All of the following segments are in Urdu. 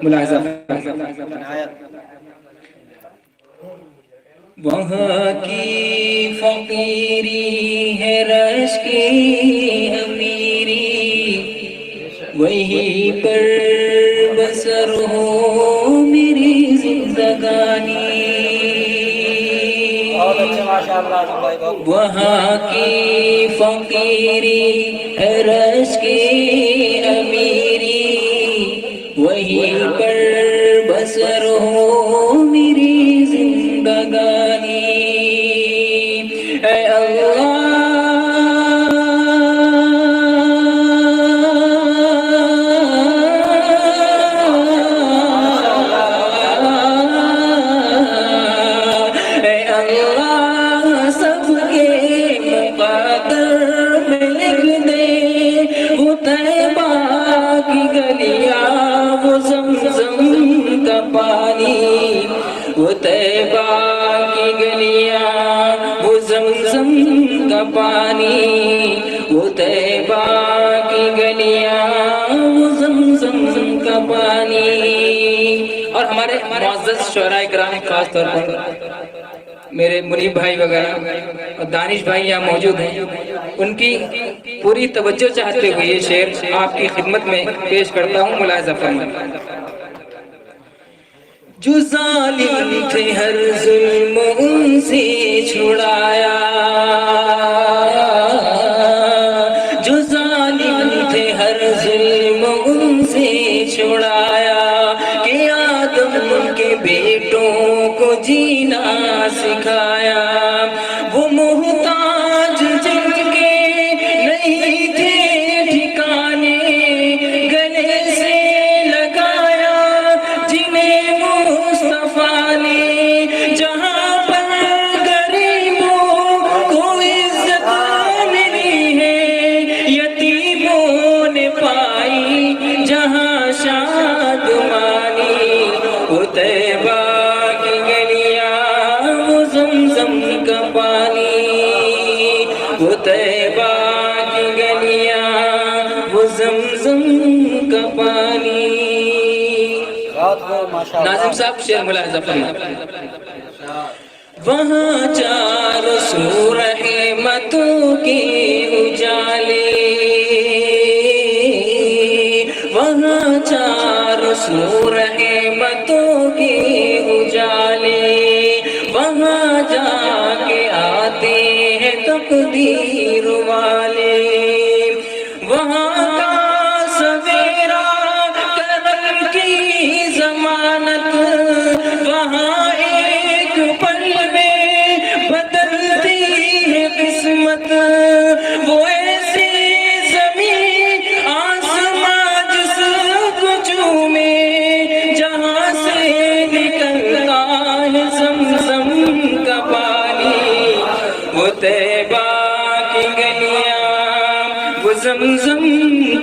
ملاحظہ وہاں کی فقیری ہے رش کی امیری، وہی پر بسر ہو میری زندگانی، وہاں کی فقیری ہے رش کی امیری، وہی پر بسر ہو میری زندگانی، اے اللہ وہ طیبہ کی گلیاں وہ زمزم کا پانی، وہ طیبہ کی گلیاں وہ زمزم کا پانی۔ اور ہمارے معزز شعراء کرام خاص طور پر میرے منیب بھائی وغیرہ اور دانش بھائی یہاں موجود ہیں، ان کی پوری توجہ چاہتے ہوئے یہ شعر آپ کی خدمت میں پیش کرتا ہوں، ملاحظہ فرمائیں۔ جو ظالم تھے ہر ظلم ان سے چھڑایا، جو ظالم تھے ہر ظلم ان سے چھڑایا، کہ آدم کے بیٹوں کو جینا سکھایا، وہ محتاج جن کے نہیں تھے ٹھکانے، گلے سے لگایا جنہیں مصطفیٰ نے، جہاں پر غریبوں کو عزت ملی ہے، یتیموں نے پائی جہاں شادمانی، وہ طیبہ کی گلیاں وہ زمزم کا پانی، وہ طیبہ کی گلیاں وہ زمزم کا پانی۔ ناظم صاحب شعر ملاحظہ فرمائیں۔ وہاں چاروں سو رحمتوں کے اجالے، وہاں چاروں سو رحمتوں کے اجالے، وہاں جا کے آتے ہیں تقدیر والے، وہاں کا سویرا کرم کی ضمانت، وہاں ایک پل میں بدلتی ہے قسمت، وہ ایسی زمین آسمان جس کو چومے، جہاں سے نکلتا ہے زمزم کا پانی، وہ طیبہ کی گلیاں وہ زمزم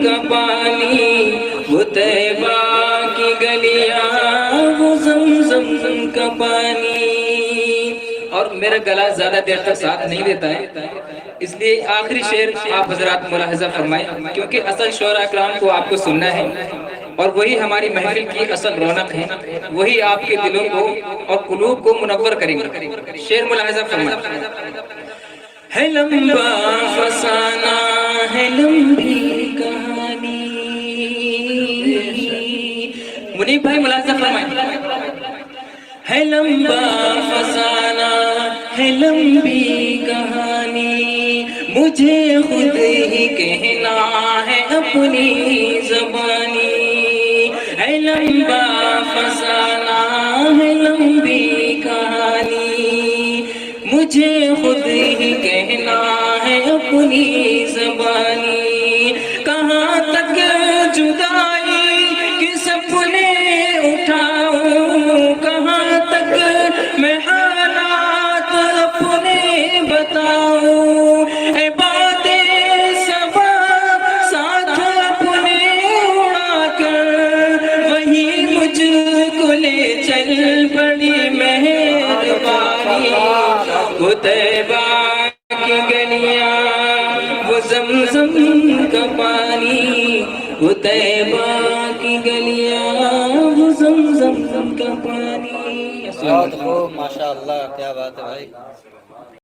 کا پانی، وہ طیبہ کی گلیاں وہ زمزم کا پانی۔ اور میرا گلا زیادہ دیر تک ساتھ نہیں دیتا ہے، اس لیے آخری شعر آپ حضرات ملاحظہ فرمائیں، کیونکہ اصل شعراء کرام کو آپ کو سننا ہے، اور وہی ہماری محفل کی اصل رونق ہے، وہی آپ کے دلوں کو اور قلوب کو منور کریں گے۔ شعر ملاحظہ فرمائیں۔ ہے لمبا فسانہ ہے لمبی کہانی، منیب بھائی ملاحظہ فرمائیں۔ ہے لمبا فسانہ ہے لمبی کہانی، مجھے خود ہی کہنا ہے اپنی زبانی، ہے لمبا فسانہ ہے لمبی کہانی، مجھے خود ہی کہنا ہے اپنی زبانی، کہاں تک جدائی کے سپنے اٹھاؤں، کہاں تک میں حالات اپنے بتاؤں، اے باتیں صبا ساتھ اپنے اڑا کر، وہی مجھ کو لے چل بڑی مہربانی، وہ طیبہ کی گلیاں وہ زمزم کا پانی، وہ طیبہ کی گلیاں، وہ زمزم کا پانی. بہت خوب، ماشاء اللہ، کیا بات ہے بھائی.